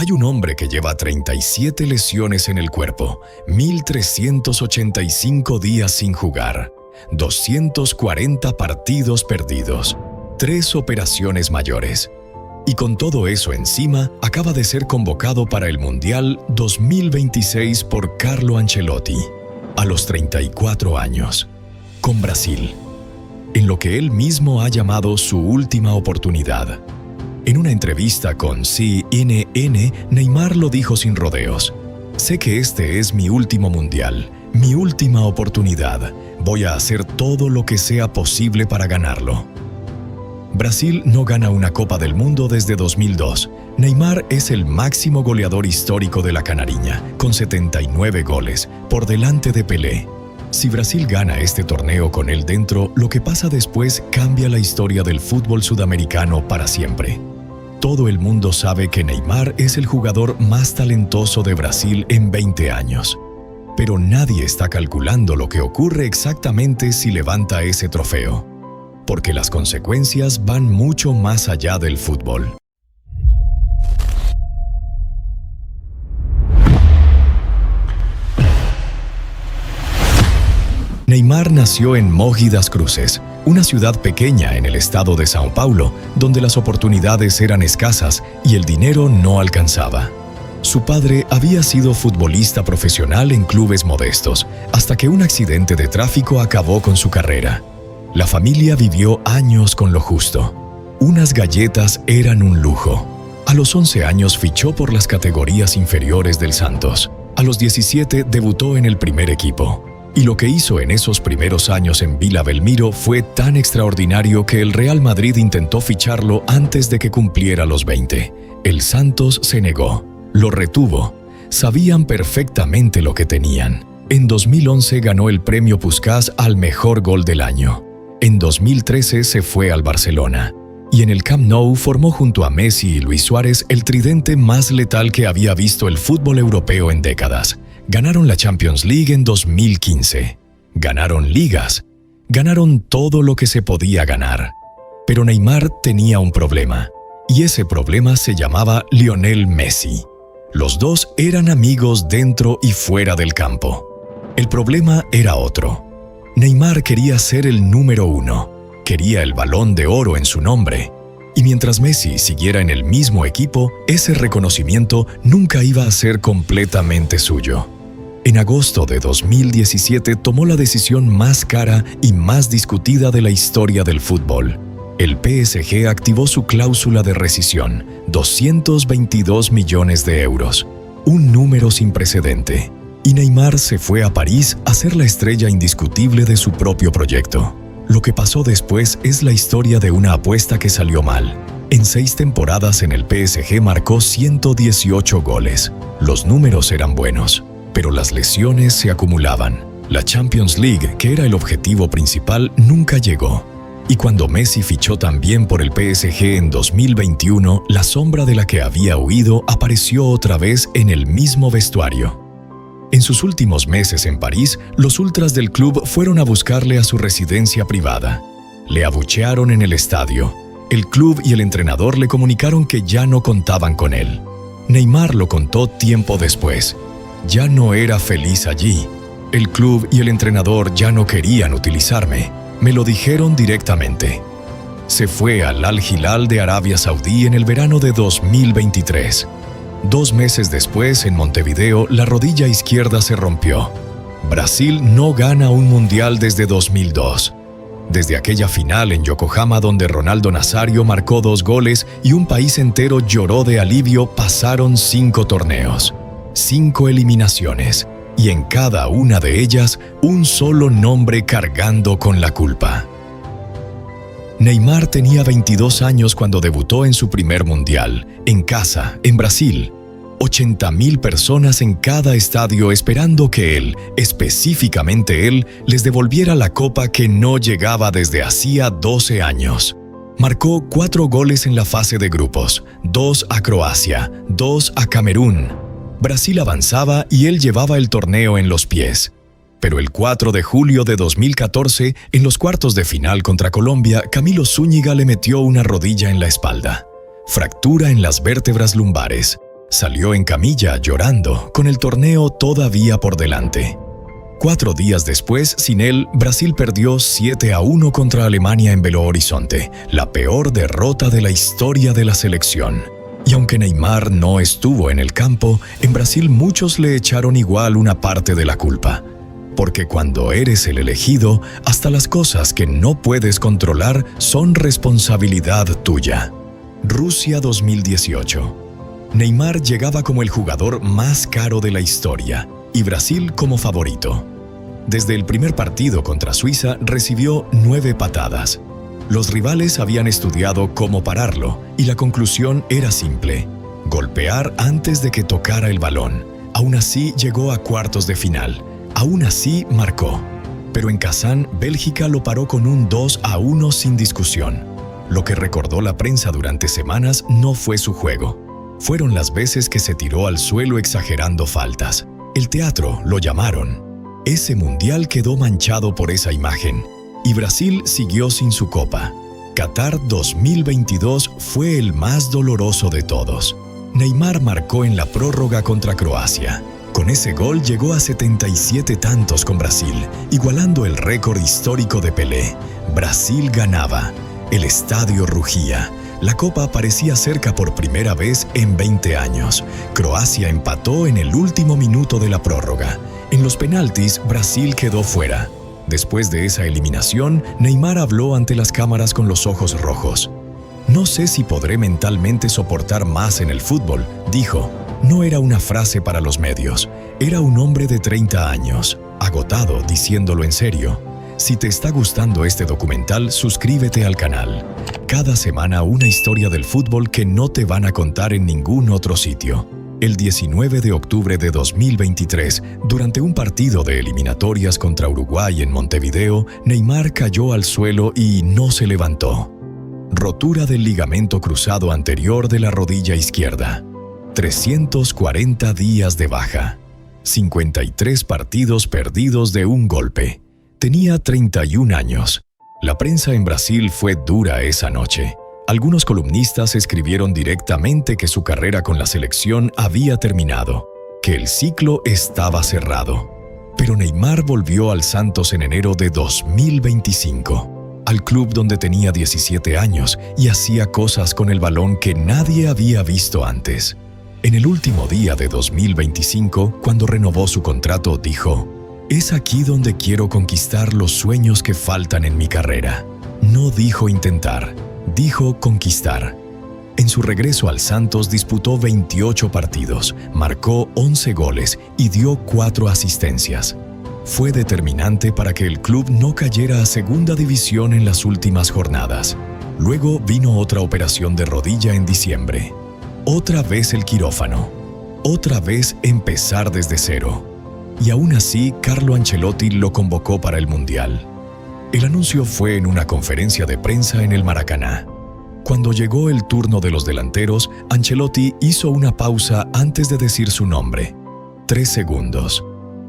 Hay un hombre que lleva 37 lesiones en el cuerpo, 1.385 días sin jugar, 240 partidos perdidos, 3 operaciones mayores. Y con todo eso encima, acaba de ser convocado para el Mundial 2026 por Carlo Ancelotti, a los 34 años, con Brasil, en lo que él mismo ha llamado su última oportunidad. En una entrevista con CNN, Neymar lo dijo sin rodeos: «Sé que este es mi último mundial, mi última oportunidad. Voy a hacer todo lo que sea posible para ganarlo». Brasil no gana una Copa del Mundo desde 2002. Neymar es el máximo goleador histórico de la Canariña, con 79 goles, por delante de Pelé. Si Brasil gana este torneo con él dentro, lo que pasa después cambia la historia del fútbol sudamericano para siempre. Todo el mundo sabe que Neymar es el jugador más talentoso de Brasil en 20 años. Pero nadie está calculando lo que ocurre exactamente si levanta ese trofeo, porque las consecuencias van mucho más allá del fútbol. Neymar nació en Mogi das Cruzes, una ciudad pequeña en el estado de São Paulo, donde las oportunidades eran escasas y el dinero no alcanzaba. Su padre había sido futbolista profesional en clubes modestos, hasta que un accidente de tráfico acabó con su carrera. La familia vivió años con lo justo. Unas galletas eran un lujo. A los 11 años fichó por las categorías inferiores del Santos. A los 17 debutó en el primer equipo. Y lo que hizo en esos primeros años en Vila Belmiro fue tan extraordinario que el Real Madrid intentó ficharlo antes de que cumpliera los 20. El Santos se negó, lo retuvo. Sabían perfectamente lo que tenían. En 2011 ganó el premio Puskás al mejor gol del año. En 2013 se fue al Barcelona. Y en el Camp Nou formó junto a Messi y Luis Suárez el tridente más letal que había visto el fútbol europeo en décadas. Ganaron la Champions League en 2015. Ganaron ligas. Ganaron todo lo que se podía ganar. Pero Neymar tenía un problema. Y ese problema se llamaba Lionel Messi. Los dos eran amigos dentro y fuera del campo. El problema era otro. Neymar quería ser el número 1. Quería el Balón de Oro en su nombre. Y mientras Messi siguiera en el mismo equipo, ese reconocimiento nunca iba a ser completamente suyo. En agosto de 2017 tomó la decisión más cara y más discutida de la historia del fútbol. El PSG activó su cláusula de rescisión, 222 millones de euros, un número sin precedente. Y Neymar se fue a París a ser la estrella indiscutible de su propio proyecto. Lo que pasó después es la historia de una apuesta que salió mal. En 6 temporadas en el PSG marcó 118 goles. Los números eran buenos, pero las lesiones se acumulaban. La Champions League, que era el objetivo principal, nunca llegó. Y cuando Messi fichó también por el PSG en 2021, la sombra de la que había huido apareció otra vez en el mismo vestuario. En sus últimos meses en París, los ultras del club fueron a buscarle a su residencia privada. Le abuchearon en el estadio. El club y el entrenador le comunicaron que ya no contaban con él. Neymar lo contó tiempo después. Ya no era feliz allí. El club y el entrenador ya no querían utilizarme. Me lo dijeron directamente. Se fue al Al Hilal de Arabia Saudí en el verano de 2023. 2 meses después, en Montevideo, la rodilla izquierda se rompió. Brasil no gana un mundial desde 2002. Desde aquella final en Yokohama donde Ronaldo Nazario marcó 2 goles y un país entero lloró de alivio, pasaron 5 torneos, 5 eliminaciones, y en cada una de ellas un solo nombre cargando con la culpa. Neymar tenía 22 años cuando debutó en su primer mundial, en casa, en Brasil. 80.000 personas en cada estadio esperando que él, específicamente él, les devolviera la copa que no llegaba desde hacía 12 años. Marcó 4 goles en la fase de grupos, 2 a Croacia, 2 a Camerún. Brasil avanzaba y él llevaba el torneo en los pies. Pero el 4 de julio de 2014, en los cuartos de final contra Colombia, Camilo Zúñiga le metió una rodilla en la espalda. Fractura en las vértebras lumbares. Salió en camilla llorando, con el torneo todavía por delante. 4 días después, sin él, Brasil perdió 7-1 contra Alemania en Belo Horizonte, la peor derrota de la historia de la selección. Y aunque Neymar no estuvo en el campo, en Brasil muchos le echaron igual una parte de la culpa. Porque cuando eres el elegido, hasta las cosas que no puedes controlar son responsabilidad tuya. Rusia 2018. Neymar llegaba como el jugador más caro de la historia y Brasil como favorito. Desde el primer partido contra Suiza recibió 9 patadas. Los rivales habían estudiado cómo pararlo y la conclusión era simple: golpear antes de que tocara el balón. Aún así llegó a cuartos de final. Aún así marcó. Pero en Kazán, Bélgica lo paró con un 2-1 sin discusión. Lo que recordó la prensa durante semanas no fue su juego. Fueron las veces que se tiró al suelo exagerando faltas. El teatro lo llamaron. Ese mundial quedó manchado por esa imagen. Y Brasil siguió sin su copa. Qatar 2022 fue el más doloroso de todos. Neymar marcó en la prórroga contra Croacia. Con ese gol llegó a 77 tantos con Brasil, igualando el récord histórico de Pelé. Brasil ganaba. El estadio rugía. La copa aparecía cerca por primera vez en 20 años. Croacia empató en el último minuto de la prórroga. En los penaltis, Brasil quedó fuera. Después de esa eliminación, Neymar habló ante las cámaras con los ojos rojos. «No sé si podré mentalmente soportar más en el fútbol», dijo. No era una frase para los medios. Era un hombre de 30 años, agotado, diciéndolo en serio. Si te está gustando este documental, suscríbete al canal. Cada semana una historia del fútbol que no te van a contar en ningún otro sitio. El 19 de octubre de 2023, durante un partido de eliminatorias contra Uruguay en Montevideo, Neymar cayó al suelo y no se levantó. Rotura del ligamento cruzado anterior de la rodilla izquierda. 340 días de baja. 53 partidos perdidos de un golpe. Tenía 31 años. La prensa en Brasil fue dura esa noche. Algunos columnistas escribieron directamente que su carrera con la selección había terminado, que el ciclo estaba cerrado. Pero Neymar volvió al Santos en enero de 2025, al club donde tenía 17 años y hacía cosas con el balón que nadie había visto antes. En el último día de 2025, cuando renovó su contrato, dijo: «Es aquí donde quiero conquistar los sueños que faltan en mi carrera». No dijo intentar, dijo conquistar. En su regreso al Santos disputó 28 partidos, marcó 11 goles y dio 4 asistencias. Fue determinante para que el club no cayera a segunda división en las últimas jornadas. Luego vino otra operación de rodilla en diciembre. Otra vez el quirófano. Otra vez empezar desde cero. Y aún así, Carlo Ancelotti lo convocó para el Mundial. El anuncio fue en una conferencia de prensa en el Maracaná. Cuando llegó el turno de los delanteros, Ancelotti hizo una pausa antes de decir su nombre. 3 segundos.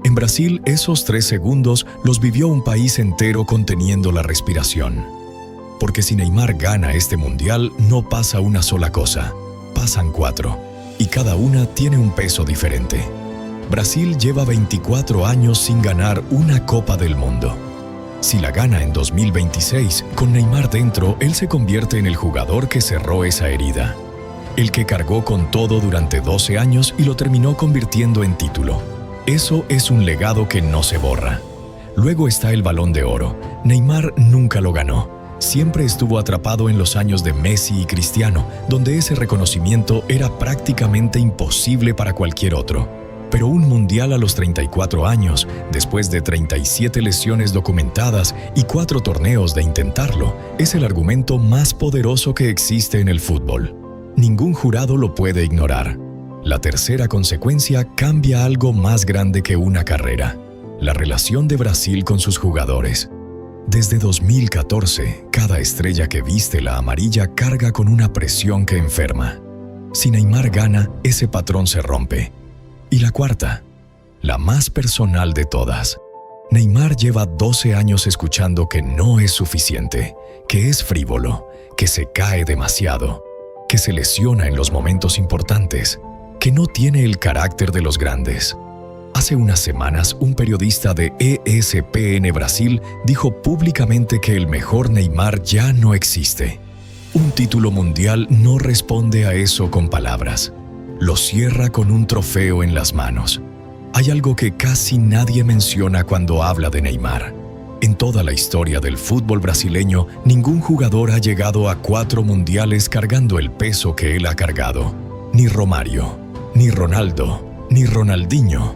En Brasil, esos 3 segundos los vivió un país entero conteniendo la respiración. Porque si Neymar gana este Mundial, no pasa una sola cosa. Pasan 4, y cada una tiene un peso diferente. Brasil lleva 24 años sin ganar una Copa del Mundo. Si la gana en 2026, con Neymar dentro, él se convierte en el jugador que cerró esa herida. El que cargó con todo durante 12 años y lo terminó convirtiendo en título. Eso es un legado que no se borra. Luego está el Balón de Oro. Neymar nunca lo ganó. Siempre estuvo atrapado en los años de Messi y Cristiano, donde ese reconocimiento era prácticamente imposible para cualquier otro. Pero un mundial a los 34 años, después de 37 lesiones documentadas y 4 torneos de intentarlo, es el argumento más poderoso que existe en el fútbol. Ningún jurado lo puede ignorar. La tercera consecuencia cambia algo más grande que una carrera: la relación de Brasil con sus jugadores. Desde 2014, cada estrella que viste la amarilla carga con una presión que enferma. Si Neymar gana, ese patrón se rompe. Y la cuarta, la más personal de todas. Neymar lleva 12 años escuchando que no es suficiente, que es frívolo, que se cae demasiado, que se lesiona en los momentos importantes. que no tiene el carácter de los grandes. Hace unas semanas, un periodista de ESPN Brasil dijo públicamente que el mejor Neymar ya no existe. Un título mundial no responde a eso con palabras. Lo cierra con un trofeo en las manos. Hay algo que casi nadie menciona cuando habla de Neymar. En toda la historia del fútbol brasileño, ningún jugador ha llegado a 4 mundiales cargando el peso que él ha cargado. Ni Romario, ni Ronaldo, ni Ronaldinho.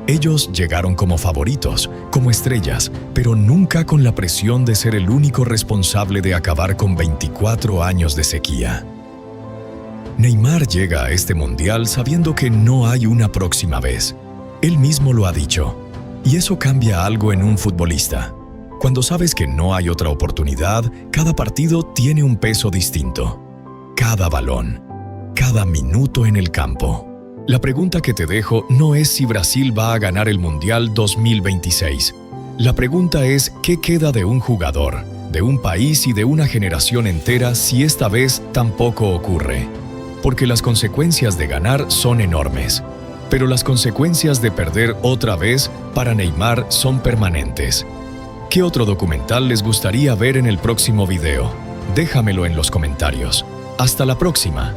Ellos llegaron como favoritos, como estrellas, pero nunca con la presión de ser el único responsable de acabar con 24 años de sequía. Neymar llega a este mundial sabiendo que no hay una próxima vez. Él mismo lo ha dicho, y eso cambia algo en un futbolista. Cuando sabes que no hay otra oportunidad, cada partido tiene un peso distinto. Cada balón, cada minuto en el campo. La pregunta que te dejo no es si Brasil va a ganar el Mundial 2026. La pregunta es ¿qué queda de un jugador, de un país y de una generación entera si esta vez tampoco ocurre? Porque las consecuencias de ganar son enormes, pero las consecuencias de perder otra vez para Neymar son permanentes. ¿Qué otro documental les gustaría ver en el próximo video? Déjamelo en los comentarios. ¡Hasta la próxima!